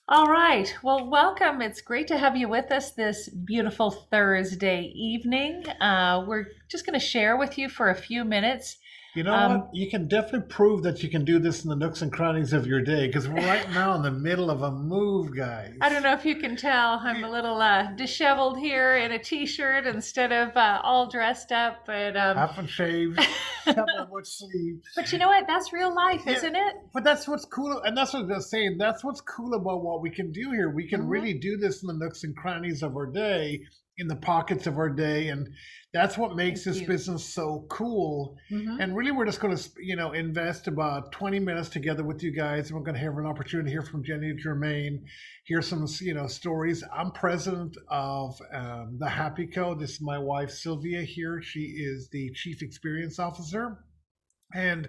All right. Well, welcome. It's great to have you with us this beautiful Thursday evening. We're just going to share with you for a few minutes. You know what? Um, You can definitely prove that you can do this in the nooks and crannies of your day because we're right now in the middle of a move, I guys. don't know if you can tell, I'm a little disheveled here in a t-shirt instead of all dressed up, Haven't shaved, haven't had much sleep. but you know what? That's real life, Yeah, isn't it? but that's what's cool, and that's what I was saying. That's what's cool about what we can do here. We can Hmm. really do this in the nooks and crannies of our day, in the pockets of our day, and that's what makes Thank this you. business so cool. Hmm. And really, we're just going to, invest about 20 minutes together with you guys, and we're going to have an opportunity to hear from Jenny and Germaine, hear some, stories. I'm president of the Happy Co. This is my wife Sylvia here. She is the chief experience officer. And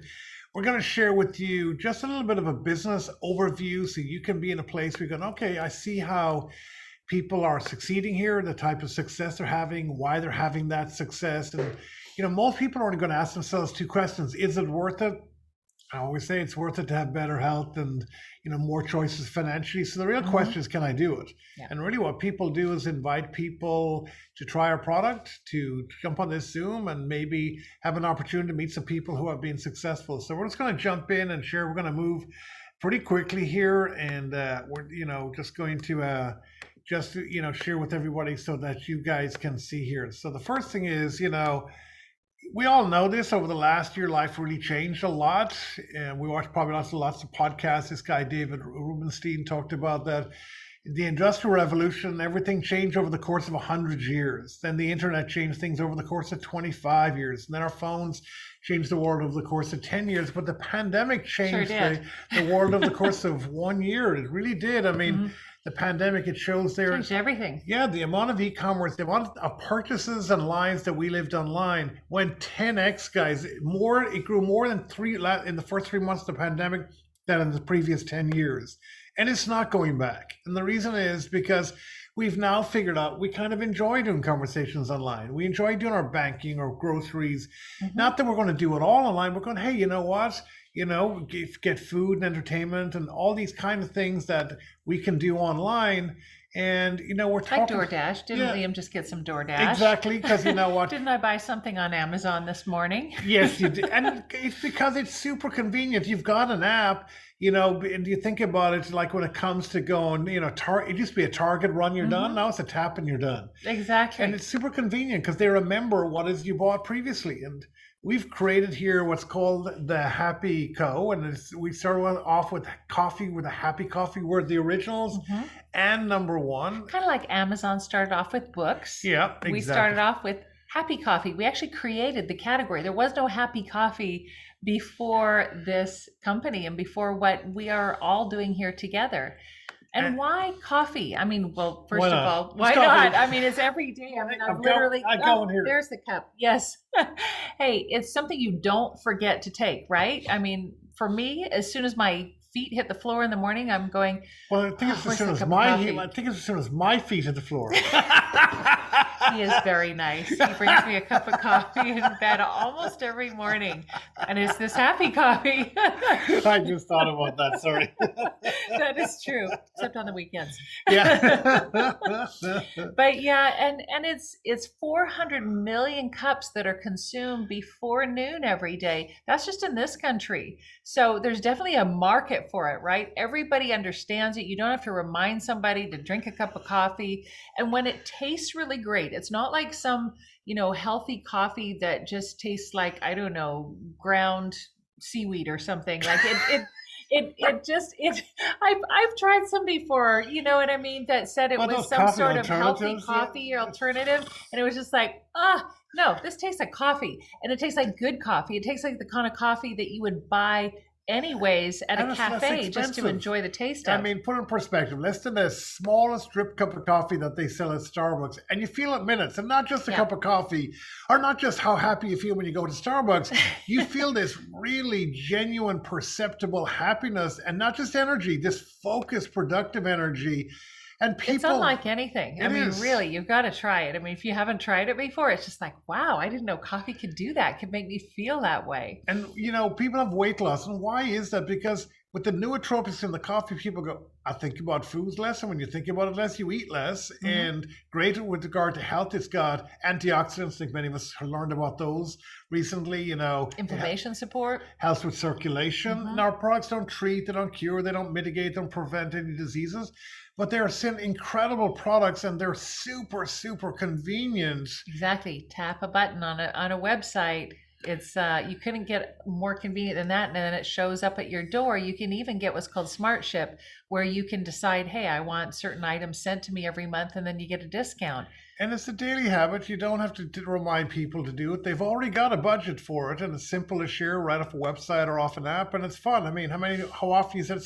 we're going to share with you just a little bit of a business overview so you can be in a place where you're going, okay, I see how people are succeeding here, the type of success they're having, why they're having that success. And, most people are only going to ask themselves two questions. Is it worth it? I always say it's worth it to have better health and more choices financially. So the real Hmm. question is, can I do it? Yeah. And really, what people do is invite people to try our product, to jump on this Zoom, and maybe have an opportunity to meet some people who have been successful. So we're just going to jump in and share. We're going to move pretty quickly here, and we're just going to share with everybody so that you guys can see here. So the first thing is, we all know this over the last year, life really changed a lot. And we watched probably lots of podcasts. This guy, David Rubenstein, talked about that. The Industrial Revolution, everything changed over the course of 100 years. Then the internet changed things over the course of 25 years. And then our phones changed the world over the course of 10 years. But the pandemic Sure changed did. the world over the course of 1 year. It really did. I mean, Hmm. the pandemic, it shows there, Changed everything. yeah, the amount of e-commerce, the amount of purchases and lines that we lived online went 10x, guys. It grew more than in the first 3 months of the pandemic than in the previous 10 years. And it's not going back. And the reason is because we've now figured out we kind of enjoy doing conversations online. We enjoy doing our banking or groceries. Hmm. Not that we're going to do it all online. We're going, hey, you know what? Get food and entertainment and all these kind of things that we can do online. And, we're Like talking, DoorDash. Didn't yeah, Liam just get some DoorDash? exactly. Because you know what? Didn't I buy something on Amazon this morning? Yes, you do. And it's because it's super convenient. You've got an app, and you think about it like when it comes to going, it used to be a Target run, you're done. Hmm. Now it's a tap and you're done. And Exactly. it's super convenient because they remember what is you bought previously. And we've created here what's called the Happy Co. And we started off with coffee, with a happy coffee. We're the originals Hmm. and number one. Kind of like Amazon started off with books. Yeah, We exactly. started off with happy coffee. We actually created the category. There was no happy coffee before this company and before what we are all doing here together. And And why coffee? I mean, well, why first of not? all, It's why coffee. not? I mean, it's every day. I mean, I've literally, I go oh, in here. there's the cup. Yes. Hey, it's something you don't forget to take, right? I mean, for me, as soon as my feet hit the floor in the morning, I'm going, Well, I think oh, it's as where's soon that as cup of coffee? my feet hit the floor. He is very nice. He brings me a cup of coffee in bed almost every morning. And it's this happy coffee. I just thought about that. Sorry. That is true, except on the weekends. Yeah. But yeah, and it's 400 million cups that are consumed before noon every day. That's just in this country. So there's definitely a market for it, right? Everybody understands it. You don't have to remind somebody to drink a cup of coffee. And when it tastes really great, it's not like some, healthy coffee that just tastes like, I don't know, ground seaweed or something. Like I've tried some before, you know what I mean, that said it Well, was those some coffee sort of healthy alternatives. Yeah. coffee or alternative, and it was just like, no, this tastes like coffee, and it tastes like good coffee. It tastes like the kind of coffee that you would buy anyways at And a it's less cafe just to expensive. enjoy the taste I of. mean, put it in perspective. Less than the smallest drip cup of coffee that they sell at Starbucks, and you feel it minutes. And not just a Yeah. cup of coffee, or not just how happy you feel when you go to Starbucks. You feel this really genuine, perceptible happiness, and not just energy, this focused, productive energy. And It's people, unlike anything. I it mean, is. really, you've got to try it. I mean, if you haven't tried it before, it's just like, wow, I didn't know coffee could do that, could make me feel that way. And people have weight loss, and why is that? Because with the nootropics in the coffee, people go, I think about foods less, and when you think about it less, you eat less. Mm-hmm. And great with regard to health, it's got antioxidants. I think many of us have learned about those recently. Inflammation support. Helps with circulation. Mm-hmm. And our products don't treat, they don't cure, they don't mitigate, they don't prevent any diseases. But they're incredible products, and they're super, super convenient. Exactly. Tap a button on a website. It's you couldn't get more convenient than that, and then it shows up at your door. You can even get what's called Smart Ship, where you can decide, hey, I want certain items sent to me every month, and then you get a discount. And it's a daily habit. You don't have to remind people to do it. They've already got a budget for it, and it's simple to share right off a website or off an app, and it's fun. I mean, how often you said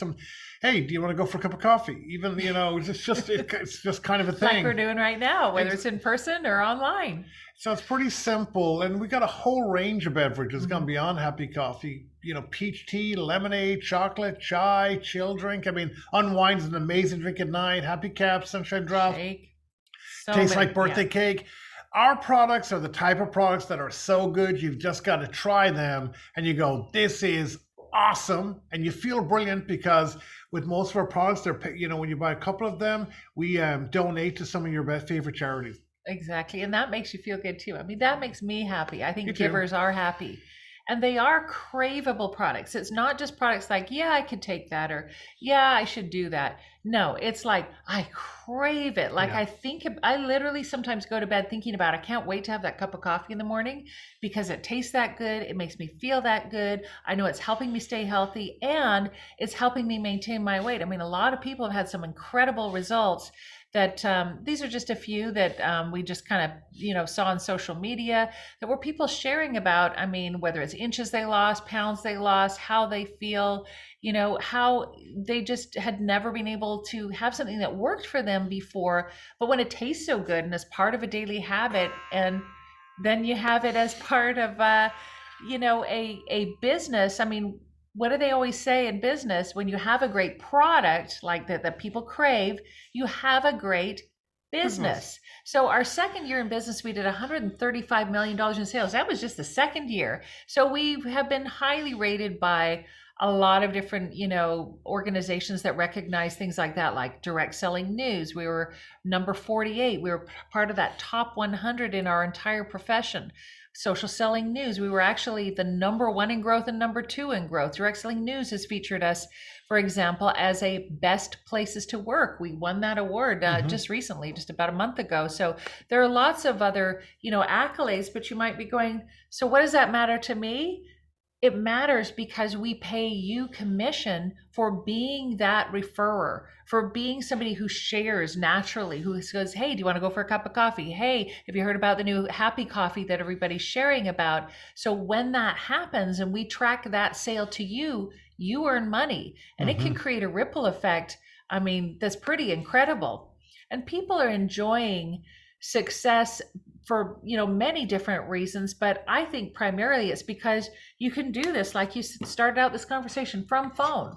hey, do you want to go for a cup of coffee? Even, it's just kind of a thing. Like we're doing right now, whether it's in person or online. So it's pretty simple, and we got a whole range of beverages Mm-hmm. gone beyond happy coffee. Peach tea, lemonade, chocolate, chai, chill drink. I mean, unwind is an amazing drink at night. Happy cap, sunshine drop. Shake. So Tastes many, like birthday cake. Our products are the type of products that are so good, you've just got to try them, and you go, this is awesome, and you feel brilliant because with most of our products, they're when you buy a couple of them, we donate to some of your best favorite charities. Exactly. And that makes you feel good too. I mean, that makes me happy. I Me think too. givers are happy. And they are craveable products. It's not just products like, yeah, I could take that, or yeah, I should do that. No, it's like, I crave it. Like, Yeah. I literally sometimes go to bed thinking about, I can't wait to have that cup of coffee in the morning because it tastes that good. It makes me feel that good. I know it's helping me stay healthy, and it's helping me maintain my weight. I mean, a lot of people have had some incredible results that these are just a few that we just kind of saw on social media that were people sharing about. I mean, whether it's inches they lost, pounds they lost, how they feel, how they just had never been able to have something that worked for them before, but when it tastes so good and is part of a daily habit, and then you have it as part of a business. I mean, what do they always say in business? When you have a great product like that people crave, you have a great business. So our second year in business, we did $135 million in sales. That was just the second year. So we have been highly rated by a lot of different, organizations that recognize things like that, like Direct Selling News. We were number 48. We were part of that top 100 in our entire profession. Social Selling News, we were actually the number 1 in growth and number 2 in growth. Direct Selling News has featured us, for example, as a best places to work. We won that award just recently, just about a month ago. So there are lots of other, accolades, but you might be going, so what does that matter to me? It matters because we pay you commission for being that referrer, for being somebody who shares naturally, who says, hey, do you want to go for a cup of coffee? Hey, have you heard about the new happy coffee that everybody's sharing about? So when that happens and we track that sale to you, you earn money, and it can create a ripple effect. I mean, that's pretty incredible. And people are enjoying success for many different reasons, but I think primarily it's because you can do this, like you started out this conversation, from phone.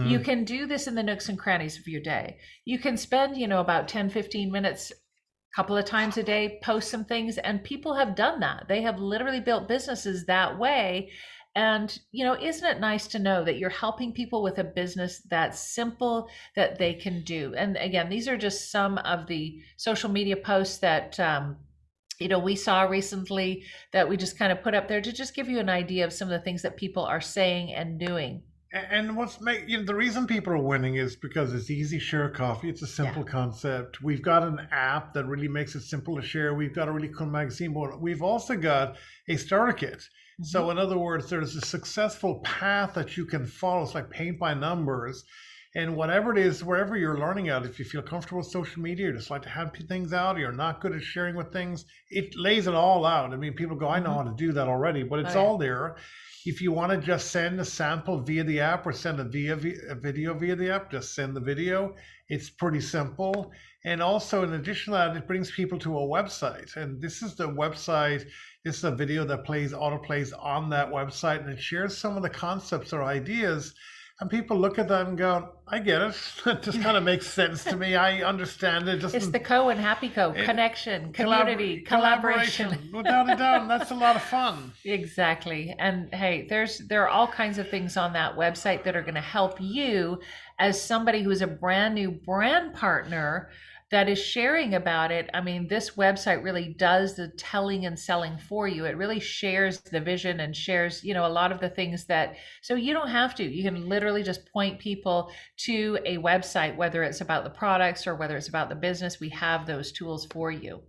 You can do this in the nooks and crannies of your day. You can spend about 10-15 minutes a couple of times a day, post some things, and people have done that. They have literally built businesses that way. And isn't it nice to know that you're helping people with a business that's simple, that they can do? And again, these are just some of the social media posts that we saw recently that we just kind of put up there to just give you an idea of some of the things that people are saying and doing. And the reason people are winning is because it's easy to share coffee. It's a simple concept. We've got an app that really makes it simple to share. We've got a really cool magazine board. We've also got a starter kit. So in other words, there's a successful path that you can follow. It's like paint by numbers. And whatever it is, wherever you're learning at, if you feel comfortable with social media, or just like to have things out, or you're not good at sharing with things, it lays it all out. I mean, people go, I know how to do that already, but it's all there. If you want to just send a sample via the app or send a video via the app, just send the video. It's pretty simple. And also, in addition to that, it brings people to a website. And this is the website. This is a video that auto plays on that website, and it shares some of the concepts or ideas And people look at that and go, I get it. It just kind of makes sense to me. I understand it. Just It's the co and happy co, it, connection, community, collaboration. collaboration, without a doubt. And that's a lot of fun. Exactly. And hey, there are all kinds of things on that website that are going to help you as somebody who's a brand new brand partner that is sharing about it. I mean, this website really does the telling and selling for you. It really shares the vision and shares, a lot of the things that, so you don't have to. You can literally just point people to a website, whether it's about the products or whether it's about the business. We have those tools for you.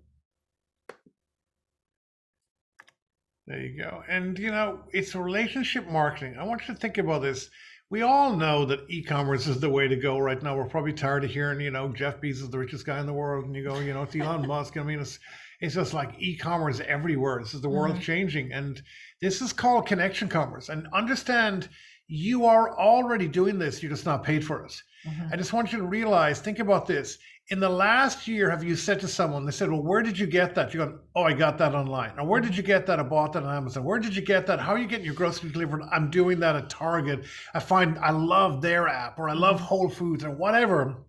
There you go. And it's relationship marketing. I want you to think about this. We all know that e-commerce is the way to go right now. We're probably tired of hearing, Jeff Bezos is the richest guy in the world, and you go, it's Elon Musk. I mean, it's just like e-commerce everywhere. This is the world changing, and this is called connection commerce. And understand, you are already doing this. You're just not paid for it. I just want you to realize, think about this. In the last year, have you said to someone, they said, well, where did you get that? You go, oh, I got that online. Or where did you get that? I bought that on Amazon. Where did you get that? How are you getting your groceries delivered? I'm doing that at Target. I love their app, or I love Whole Foods, or whatever.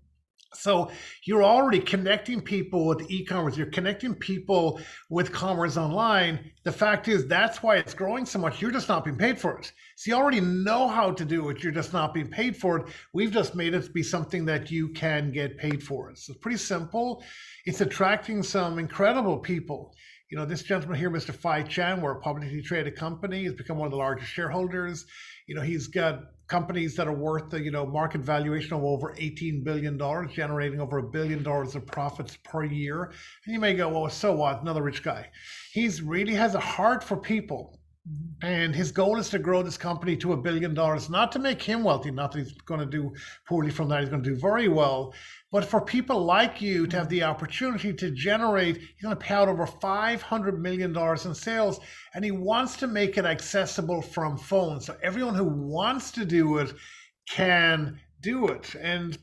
So you're already connecting people with e-commerce. You're connecting people with commerce online. The fact is, that's why it's growing so much. You're just not being paid for it. So you already know how to do it. You're just not being paid for it. We've just made it be something that you can get paid for. So it's pretty simple. It's attracting some incredible people. This gentleman here, Mr. Fai Chan, we're a publicly traded company. He's become one of the largest shareholders. He's got companies that are worth market valuation of over $18 billion, generating over $1 billion of profits per year. And you may go, well, so what? Another rich guy. He's really has a heart for people. And his goal is to grow this company to $1 billion, not to make him wealthy, not that he's going to do poorly from that, he's going to do very well, but for people like you to have the opportunity to generate, he's going to pay out over $500 million in sales, and he wants to make it accessible from phones. So everyone who wants to do it can do it. And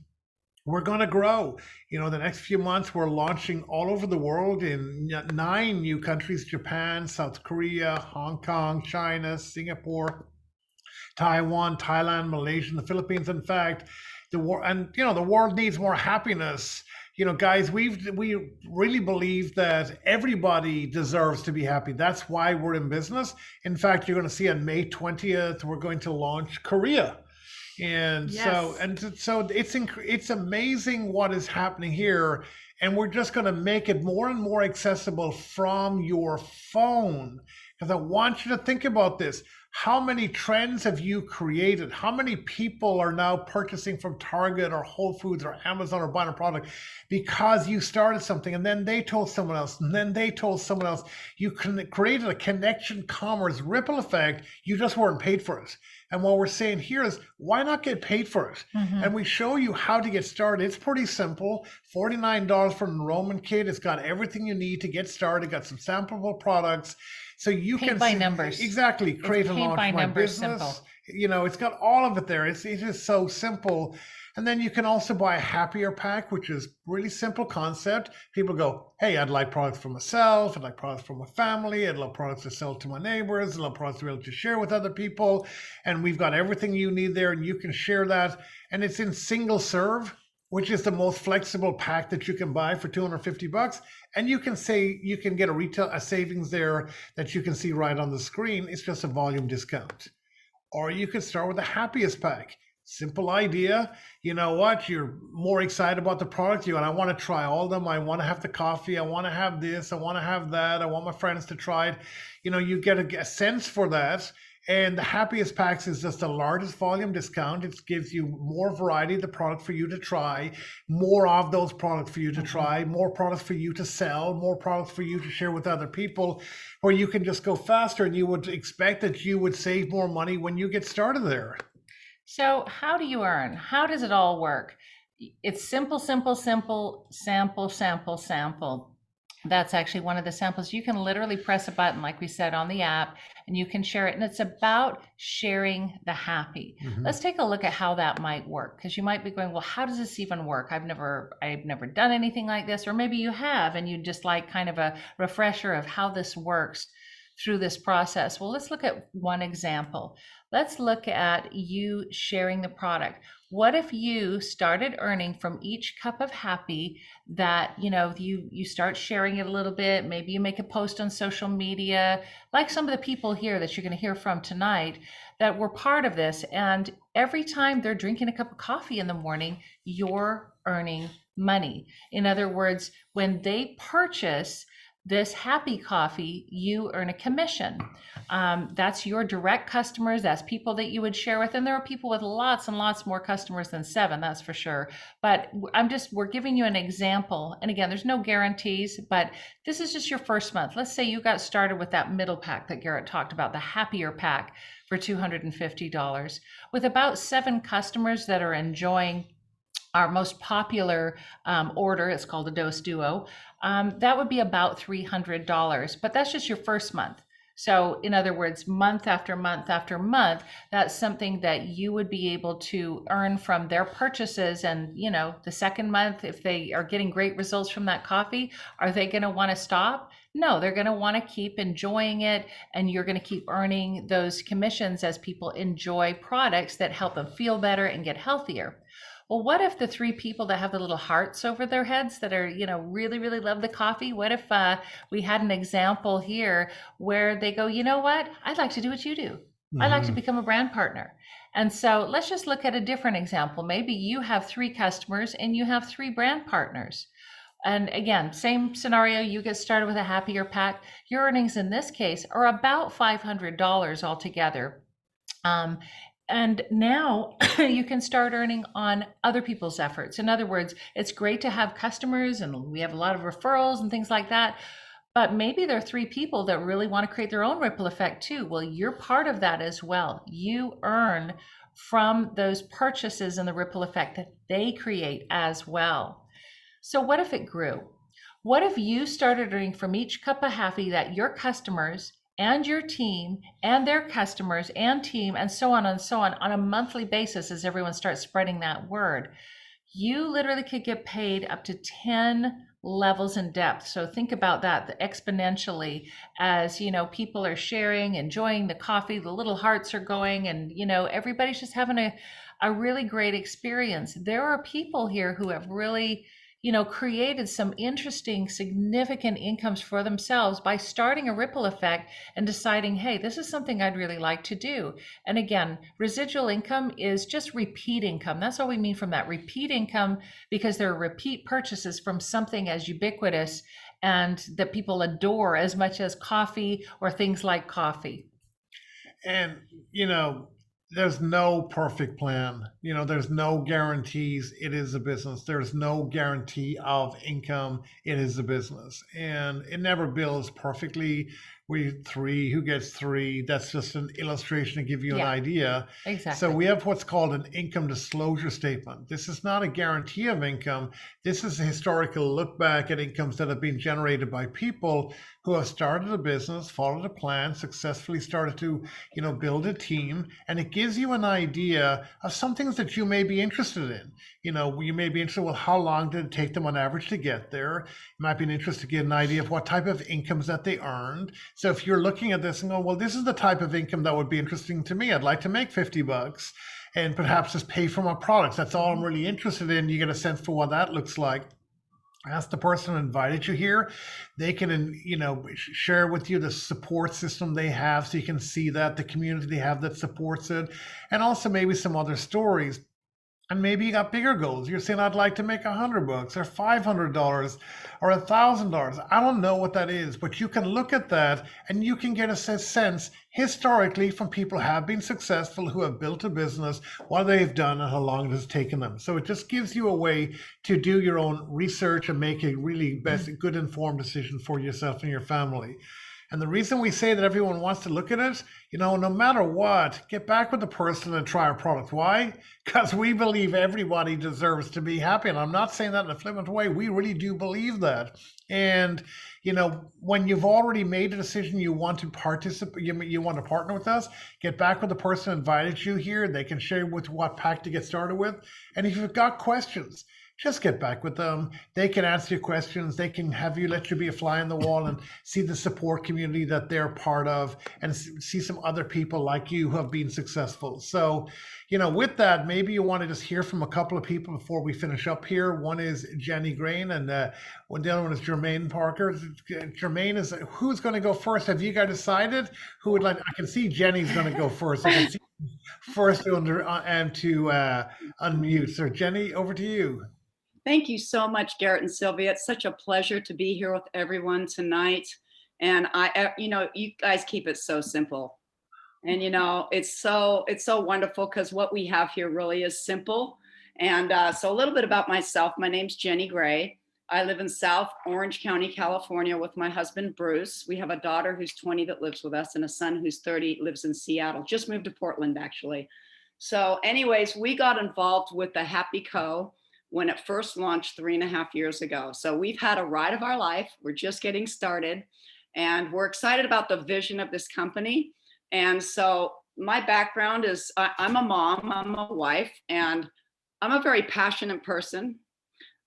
we're going to grow. The next few months, we're launching all over the world in 9 new countries: Japan, South Korea, Hong Kong, China, Singapore, Taiwan, Thailand, Malaysia, and the Philippines. In fact, the world needs more happiness. Guys, we really believe that everybody deserves to be happy. That's why we're in business. In fact, you're going to see on May 20th, we're going to launch Korea. And yes. so it's amazing what is happening here, and we're just going to make it more and more accessible from your phone. Because I want you to think about this. How many trends have you created? How many people are now purchasing from Target or Whole Foods or Amazon or buying a product because you started something, and then they told someone else, and then they told someone else? You created a connection commerce ripple effect. You just weren't paid for it. And what we're saying here is, why not get paid for it? And we show you how to get started. It's pretty simple. $49 for an enrollment kit. It's got everything you need to get started. Got some sample products. So you paint can by numbers. Exactly, create and launch my business. Simple. It's got all of it there. It is so simple. And then you can also buy a happier pack, which is really simple concept. People go, hey, I'd like products for myself. I'd like products for my family. I'd love products to sell to my neighbors. I'd love products to be able to share with other people. And we've got everything you need there, and you can share that. And it's in single serve, which is the most flexible pack that you can buy for $250. And you can get a savings there that you can see right on the screen. It's just a volume discount. Or you could start with the happiest pack. Simple idea. You know what? You're more excited about the product. I want to try all of them. I want to have the coffee. I want to have this. I want to have that. I want my friends to try it. You get a sense for that. And the happiest packs is just the largest volume discount. It gives you more variety of the product for you to try, more of those products for you to try, more products for you to sell, more products for you to share with other people, where you can just go faster, and you would expect that you would save more money when you get started there. So how do you earn? How does it all work? It's simple, simple, simple, sample, sample, sample. That's actually one of the samples. You can literally press a button, like we said, on the app, and you can share it. And it's about sharing the happy. Let's take a look at how that might work, because you might be going, well, how does this even work? I've never done anything like this. Or maybe you have, and you just like kind of a refresher of how this works. through this process? Well, let's look at one example. Let's look at you sharing the product. What if you started earning from each cup of happy that, you start sharing it a little bit, maybe you make a post on social media, like some of the people here that you're going to hear from tonight that were part of this, and every time they're drinking a cup of coffee in the morning, you're earning money. In other words, when they purchase this happy coffee, you earn a commission. That's your direct customers. That's people that you would share with. And there are people with lots and lots more customers than 7, that's for sure. But we're giving you an example. And again, there's no guarantees, but this is just your first month. Let's say you got started with that middle pack that Garrett talked about, the happier pack for $250, with about 7 customers that are enjoying our most popular order. It's called a Dose Duo. That would be about $300, but that's just your first month. So in other words, month after month after month, that's something that you would be able to earn from their purchases. And the second month, if they are getting great results from that coffee, are they going to want to stop? No, they're going to want to keep enjoying it, and you're going to keep earning those commissions as people enjoy products that help them feel better and get healthier. Well, what if the 3 people that have the little hearts over their heads that are, really, really love the coffee? What if we had an example here where they go, you know what? I'd like to do what you do. I'd like to become a brand partner. And so let's just look at a different example. Maybe you have 3 customers and you have 3 brand partners. And again, same scenario, you get started with a happier pack. Your earnings in this case are about $500 altogether. And now you can start earning on other people's efforts. In other words, it's great to have customers, and we have a lot of referrals and things like that. But maybe there are 3 people that really want to create their own ripple effect too. Well, you're part of that as well. You earn from those purchases and the ripple effect that they create as well. So what if it grew? What if you started earning from each cup of happy that your customers and your team and their customers and team and so on on a monthly basis, as everyone starts spreading that word? You literally could get paid up to 10 levels in depth. So think about that exponentially as, people are sharing, enjoying the coffee, the little hearts are going, and, everybody's just having a really great experience. There are people here who have really created some interesting, significant incomes for themselves by starting a ripple effect and deciding, hey, this is something I'd really like to do. And again, residual income is just repeat income. That's all we mean from that, repeat income, because there are repeat purchases from something as ubiquitous and that people adore as much as coffee or things like coffee. And, there's no perfect plan. There's no guarantees. It is a business. There's no guarantee of income. It is a business. And it never bills perfectly. We 3, who gets 3? That's just an illustration to give you an idea. Exactly. So we have what's called an income disclosure statement. This is not a guarantee of income. This is a historical look back at incomes that have been generated by people who have started a business, followed a plan, successfully started to, build a team. And it gives you an idea of some things that you may be interested in. You may be interested, well, how long did it take them on average to get there? You might be interested to get an idea of what type of incomes that they earned. So if you're looking at this and go, well, this is the type of income that would be interesting to me. I'd like to make $50 and perhaps just pay for my products. That's all I'm really interested in. You get a sense for what that looks like. Ask the person who invited you here. They can, share with you the support system they have so you can see that, the community they have that supports it, and also maybe some other stories. And maybe you got bigger goals. You're saying, I'd like to make $100 or $500 or $1,000. I don't know what that is, but you can look at that and you can get a sense historically from people who have been successful, who have built a business, what they've done and how long it has taken them. So it just gives you a way to do your own research and make a really good informed decision for yourself and your family. And the reason we say that everyone wants to look at it, no matter what, get back with the person and try our product. Why? Because we believe everybody deserves to be happy. And I'm not saying that in a flippant way. We really do believe that. And, when you've already made a decision, you want to participate, you want to partner with us, get back with the person who invited you here. They can share with what pack to get started with. And if you've got questions, just get back with them. They can answer your questions. They can have you let you be a fly on the wall and see the support community that they're part of and see some other people like you who have been successful. So, with that, maybe you want to just hear from a couple of people before we finish up here. One is Jenny Grain and the other one is Germaine Parker. Germaine is who's going to go first? Have you guys decided who would like? I can see Jenny's going to go first. I can see first to and to unmute. So, Jenny, over to you. Thank you so much, Garrett and Sylvia. It's such a pleasure to be here with everyone tonight. And you guys keep it so simple. And it's so wonderful because what we have here really is simple. And so a little bit about myself. My name's Jenny Gray. I live in South Orange County, California with my husband, Bruce. We have a daughter who's 20 that lives with us and a son who's 30, lives in Seattle, just moved to Portland, actually. So anyways, we got involved with the Happy Co. when it first launched 3.5 years ago. So we've had a ride of our life. We're just getting started and we're excited about the vision of this company. And so my background is I'm a mom, I'm a wife, and I'm a very passionate person.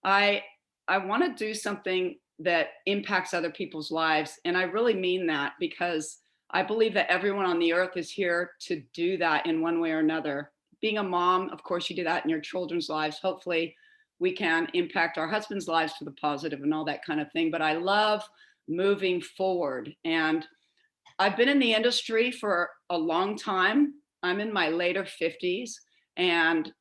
I I want to do something that impacts other people's lives. And I really mean that because I believe that everyone on the earth is here to do that in one way or another. Being a mom, of course, you do that in your children's lives. Hopefully, we can impact our husbands' lives for the positive and all that kind of thing. But I love moving forward. And I've been in the industry for a long time. I'm in my later 50s. And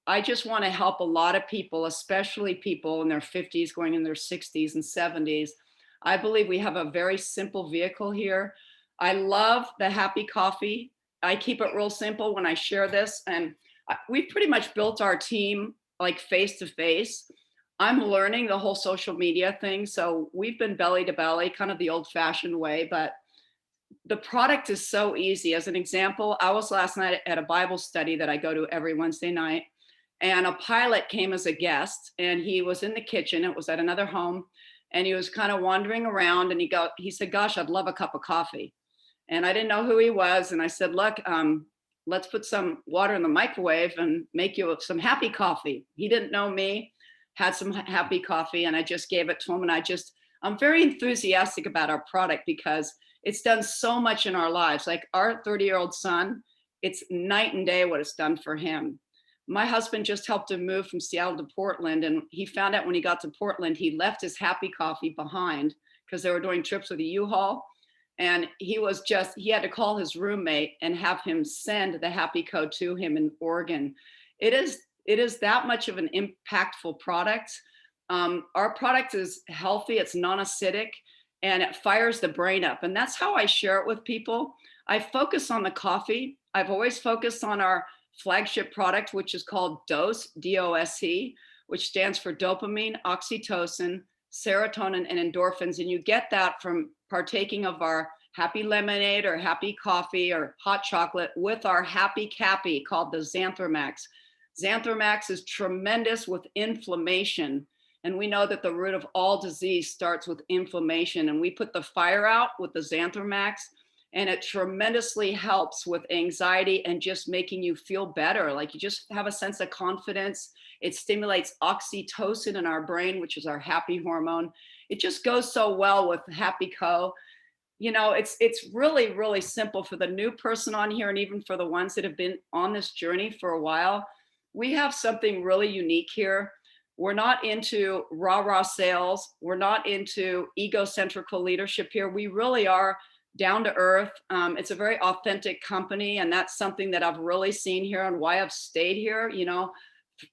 I just want to help a lot of people, especially people in their 50s, going in their 60s and 70s. I believe we have a very simple vehicle here. I love the Happy Coffee. I keep it real simple when I share this. And we've pretty much built our team like face to face. I'm learning the whole social media thing. So we've been belly to belly, kind of the old fashioned way, but the product is so easy. As an example, I was last night at a Bible study that I go to every Wednesday night, and a pilot came as a guest, and he was in the kitchen. It was at another home, and he was kind of wandering around, and he said, "Gosh, I'd love a cup of coffee." And I didn't know who he was, and I said, "Look, let's put some water in the microwave and make you some happy coffee." He didn't know me, had some happy coffee, and I just gave it to him. And I'm very enthusiastic about our product because it's done so much in our lives. Like our 30-year-old son, it's night and day what it's done for him. My husband just helped him move from Seattle to Portland, and he found out when he got to Portland, he left his happy coffee behind because they were doing trips with a U-Haul. And he had to call his roommate and have him send the Happy Co to him in Oregon. It is that much of an impactful product. Our product is healthy, it's non-acidic, and it fires the brain up. And that's how I share it with people. I focus on the coffee. I've always focused on our flagship product, which is called DOSE, D-O-S-E, which stands for dopamine, oxytocin, serotonin, and endorphins. And you get that from partaking of our happy lemonade or happy coffee or hot chocolate with our happy cappy called the Xanthromax. Xanthromax is tremendous with inflammation. And we know that the root of all disease starts with inflammation. And we put the fire out with the Xanthromax, and it tremendously helps with anxiety and just making you feel better. Like you just have a sense of confidence. It stimulates oxytocin in our brain, which is our happy hormone. It just goes so well with Happy Co. It's really, really simple for the new person on here, and even for the ones that have been on this journey for a while. We have something really unique here. We're not into rah-rah sales. We're not into egocentrical leadership here. We really are down to earth. It's a very authentic company, and that's something that I've really seen here and why I've stayed here.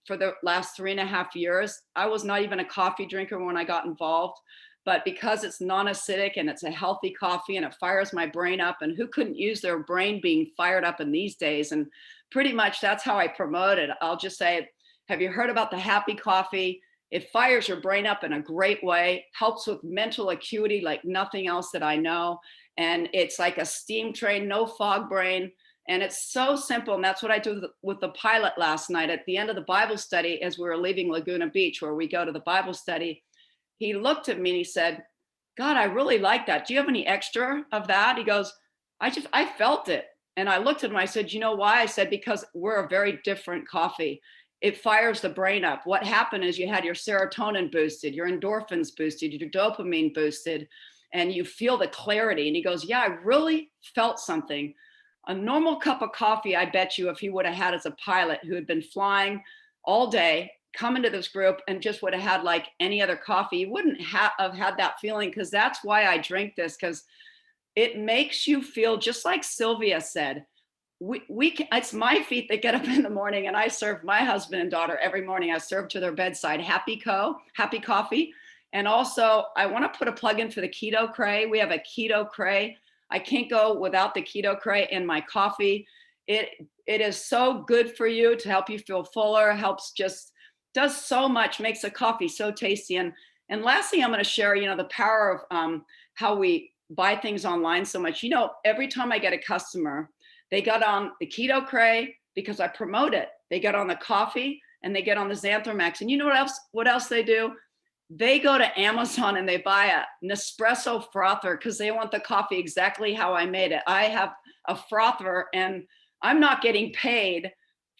For the last 3.5 years, I was not even a coffee drinker when I got involved, but because it's non-acidic and it's a healthy coffee and it fires my brain up, and who couldn't use their brain being fired up in these days? And pretty much that's how I promote it. I'll just say, have you heard about the Happy Coffee? It fires your brain up in a great way, helps with mental acuity like nothing else that I know. And it's like a steam train, no fog brain. And it's so simple. And that's what I do with the pilot last night at the end of the Bible study as we were leaving Laguna Beach, where we go to the Bible study. He looked at me and he said, "God, I really like that. Do you have any extra of that?" He goes, I felt it. And I looked at him, I said, "You know why?" I said, "Because we're a very different coffee. it fires the brain up. What happened is you had your serotonin boosted, your endorphins boosted, your dopamine boosted, and you feel the clarity. And he goes, yeah, I really felt something. A normal cup of coffee, I bet you, if he would have had as a pilot who had been flying all day, come into this group and just would have had like any other coffee, he wouldn't have had that feeling. Because that's why I drink this, because it makes you feel just like Sylvia said. We can, it's my feet that get up in the morning, and I serve my husband and daughter every morning. I serve to their bedside happy coffee. And also I want to put a plug in for the keto cray. We have a keto cray. I can't go without the keto cray in my coffee. It is so good for you to help you feel fuller, helps, just does so much, makes the coffee so tasty. And lastly, I'm going to share, the power of how we buy things online so much. Every time I get a customer, they got on the keto cray because I promote it. They get on the coffee and they get on the Xanthromax. And you know what else they do? They go to Amazon and they buy a Nespresso frother because they want the coffee exactly how I made it. I have a frother and I'm not getting paid.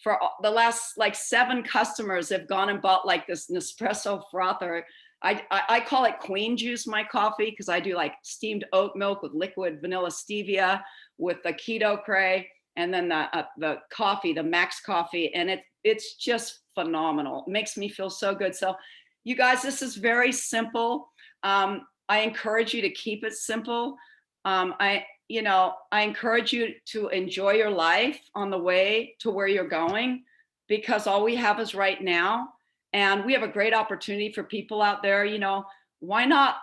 For the last like 7 customers have gone and bought like this Nespresso frother. I call it queen juice, my coffee, because I do like steamed oat milk with liquid vanilla stevia with the keto cray, and then the coffee, the Max coffee, and it's just phenomenal. It makes me feel so good. So you guys, this is very simple. I encourage you to keep it simple. I encourage you to enjoy your life on the way to where you're going, because all we have is right now. And we have a great opportunity for people out there. Why not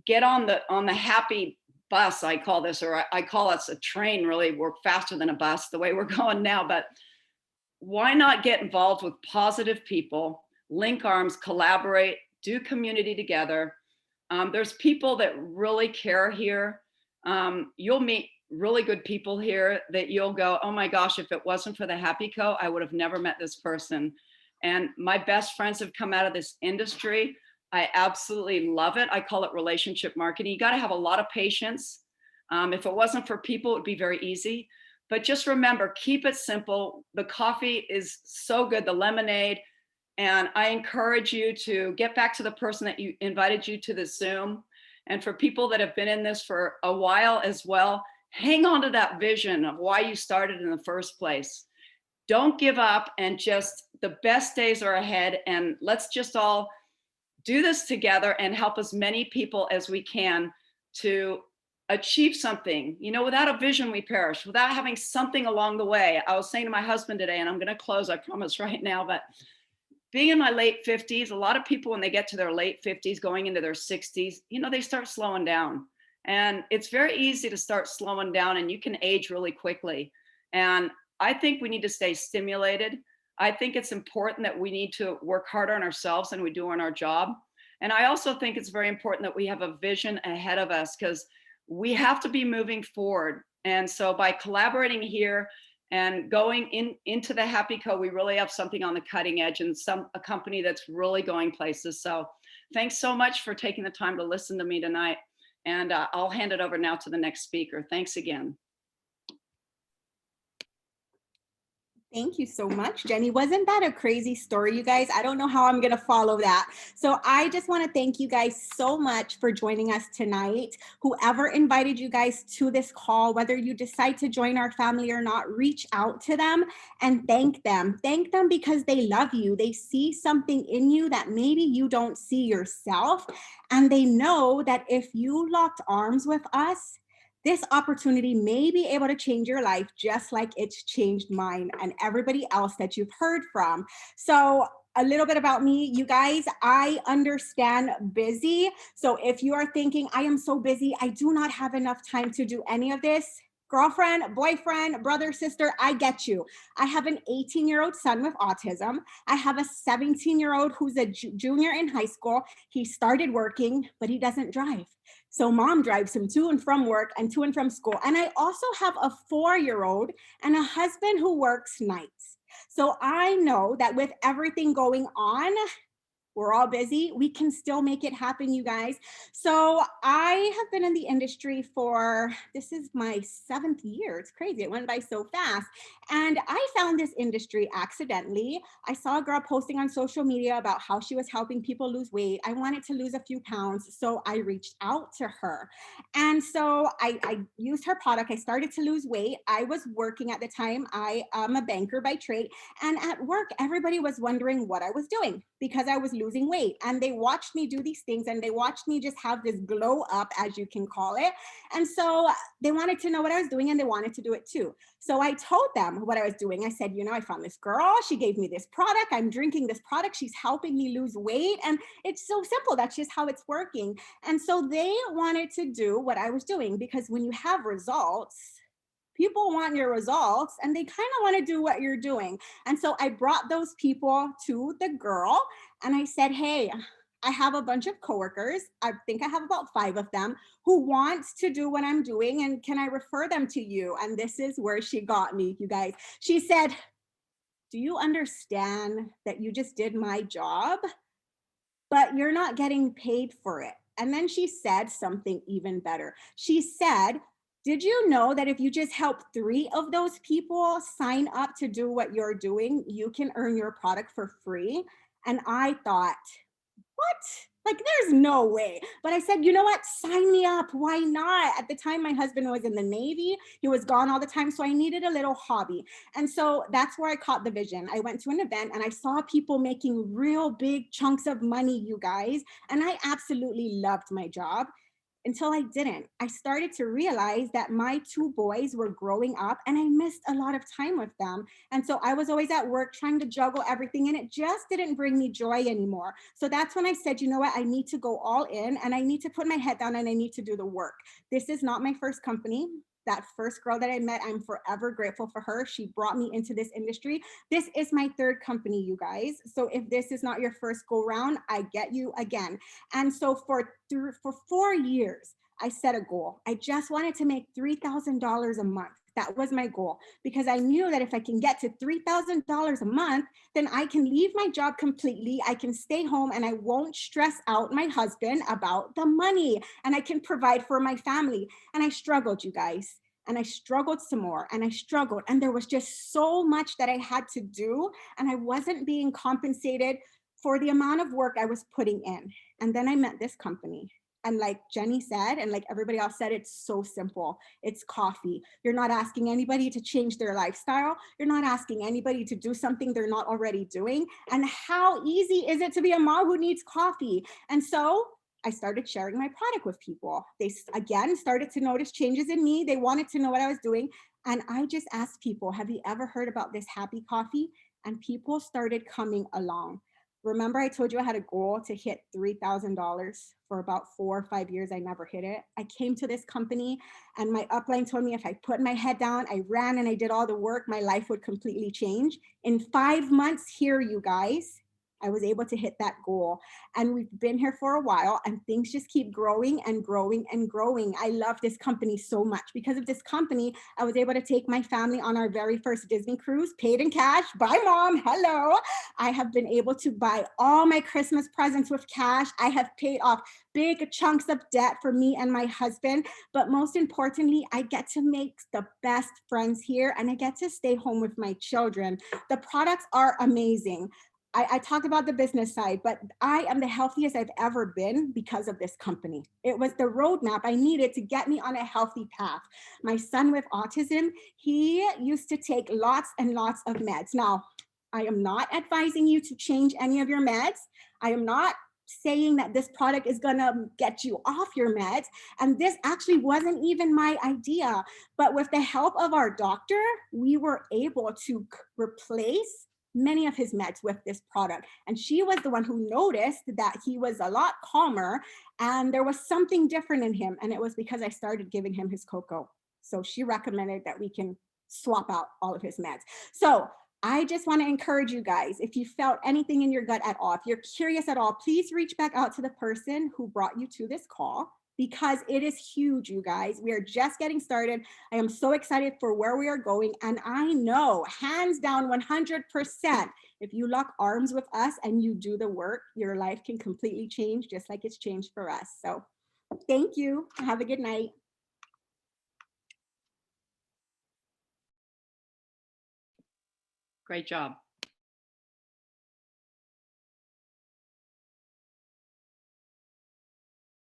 get on the happy bus? I call this, or I call us a train. Really, we're faster than a bus the way we're going now. But why not get involved with positive people, link arms, collaborate, do community together? There's people that really care here. You'll meet really good people here that you'll go, oh my gosh, if it wasn't for the Happy Co, I would have never met this person. And my best friends have come out of this industry. I absolutely love it. I call it relationship marketing. You got to have a lot of patience. If it wasn't for people, it would be very easy. But just remember, keep it simple. The coffee is so good, the lemonade. And I encourage you to get back to the person that invited you to the Zoom. And for people that have been in this for a while as well, hang on to that vision of why you started in the first place. Don't give up, and just the best days are ahead. And let's just all do this together and help as many people as we can to achieve something. Without a vision, we perish. Without having something along the way. I was saying to my husband today, and I'm going to close, I promise, right now, but being in my late 50s, a lot of people, when they get to their late 50s, going into their 60s, they start slowing down. And it's very easy to start slowing down, and you can age really quickly. And I think we need to stay stimulated. I think it's important that we need to work harder on ourselves than we do on our job. And I also think it's very important that we have a vision ahead of us, because we have to be moving forward. And so by collaborating here and going into the Happy Co, we really have something on the cutting edge, and a company that's really going places. So thanks so much for taking the time to listen to me tonight. And I'll hand it over now to the next speaker. Thanks again. Thank you so much, Jenny. Wasn't that a crazy story, you guys? I don't know how I'm going to follow that. So I just want to thank you guys so much for joining us tonight. Whoever invited you guys to this call, whether you decide to join our family or not, reach out to them and thank them. Thank them because they love you. They see something in you that maybe you don't see yourself. And they know that if you locked arms with us, this opportunity may be able to change your life just like it's changed mine and everybody else that you've heard from. So a little bit about me, you guys, I understand busy. So if you are thinking, I am so busy, I do not have enough time to do any of this, girlfriend, boyfriend, brother, sister, I get you. I have an 18-year-old son with autism. I have a 17-year-old who's a junior in high school. He started working, but he doesn't drive. So mom drives him to and from work and to and from school. And I also have a 4-year-old and a husband who works nights. So I know that with everything going on, We're all busy. We can still make it happen, you guys. So I have been in the industry for, this is my 7th year. It's crazy. It went by so fast. And I found this industry accidentally. I saw a girl posting on social media about how she was helping people lose weight. I wanted to lose a few pounds. So I reached out to her. And so I used her product. I started to lose weight. I was working at the time. I am a banker by trade. And at work, everybody was wondering what I was doing because I was losing weight. And they watched me do these things and they watched me just have this glow up, as you can call it. And so they wanted to know what I was doing and they wanted to do it too. So I told them what I was doing. I said, I found this girl. She gave me this product. I'm drinking this product. She's helping me lose weight. And it's so simple. That's just how it's working. And so they wanted to do what I was doing because when you have results, people want your results and they kind of want to do what you're doing. And so I brought those people to the girl and I said, hey, I have a bunch of coworkers. I think I have about 5 of them who want to do what I'm doing. And can I refer them to you? And this is where she got me, you guys. She said, do you understand that you just did my job, but you're not getting paid for it? And then she said something even better. She said, did you know that if you just help 3 of those people sign up to do what you're doing, you can earn your product for free? And I thought, what? Like, there's no way. But I said, you know what? Sign me up. Why not? At the time, my husband was in the Navy. He was gone all the time. So I needed a little hobby. And so that's where I caught the vision. I went to an event and I saw people making real big chunks of money, you guys. And I absolutely loved my job. Until I didn't. I started to realize that my 2 boys were growing up and I missed a lot of time with them. And so I was always at work trying to juggle everything and it just didn't bring me joy anymore. So that's when I said, you know what, I need to go all in and I need to put my head down and I need to do the work. This is not my first company. That first girl that I met, I'm forever grateful for her. She brought me into this industry. This is my 3rd company, you guys. So if this is not your first go round, I get you again. And so for 4 years, I set a goal. I just wanted to make $3,000 a month. That was my goal because I knew that if I can get to $3,000 a month, then I can leave my job completely. I can stay home and I won't stress out my husband about the money and I can provide for my family. And I struggled, you guys. And I struggled some more and I struggled. And there was just so much that I had to do. And I wasn't being compensated for the amount of work I was putting in. And then I met this company. And like Jenny said, and like everybody else said, it's so simple. It's coffee. You're not asking anybody to change their lifestyle. You're not asking anybody to do something they're not already doing. And how easy is it to be a mom who needs coffee? And so I started sharing my product with people. They again started to notice changes in me. They wanted to know what I was doing. And I just asked people, have you ever heard about this happy coffee? And people started coming along. Remember I told you I had a goal to hit $3,000 for about 4 or 5 years. I never hit it. I came to this company and my upline told me if I put my head down, I ran and I did all the work, my life would completely change. In 5 months here, you guys, I was able to hit that goal. And we've been here for a while and things just keep growing and growing and growing. I love this company so much. Because of this company, I was able to take my family on our very first Disney cruise, paid in cash. Bye, Mom. Hello. I have been able to buy all my Christmas presents with cash. I have paid off big chunks of debt for me and my husband. But most importantly, I get to make the best friends here and I get to stay home with my children. The products are amazing. I talked about the business side, but I am the healthiest I've ever been because of this company. It was the roadmap I needed to get me on a healthy path. My son with autism, he used to take lots and lots of meds. Now, I am not advising you to change any of your meds. I am not saying that this product is gonna get you off your meds. And this actually wasn't even my idea. But with the help of our doctor, we were able to replace many of his meds with this product. And she was the one who noticed that he was a lot calmer and there was something different in him. And it was because I started giving him his cocoa. So she recommended that we can swap out all of his meds. So I just want to encourage you guys, if you felt anything in your gut at all, if you're curious at all, please reach back out to the person who brought you to this call. because it is huge, you guys. We are just getting started. I am so excited for where we are going. And I know, hands down, 100%, if you lock arms with us and you do the work, your life can completely change, just like it's changed for us. So thank you. Have a good night. Great job.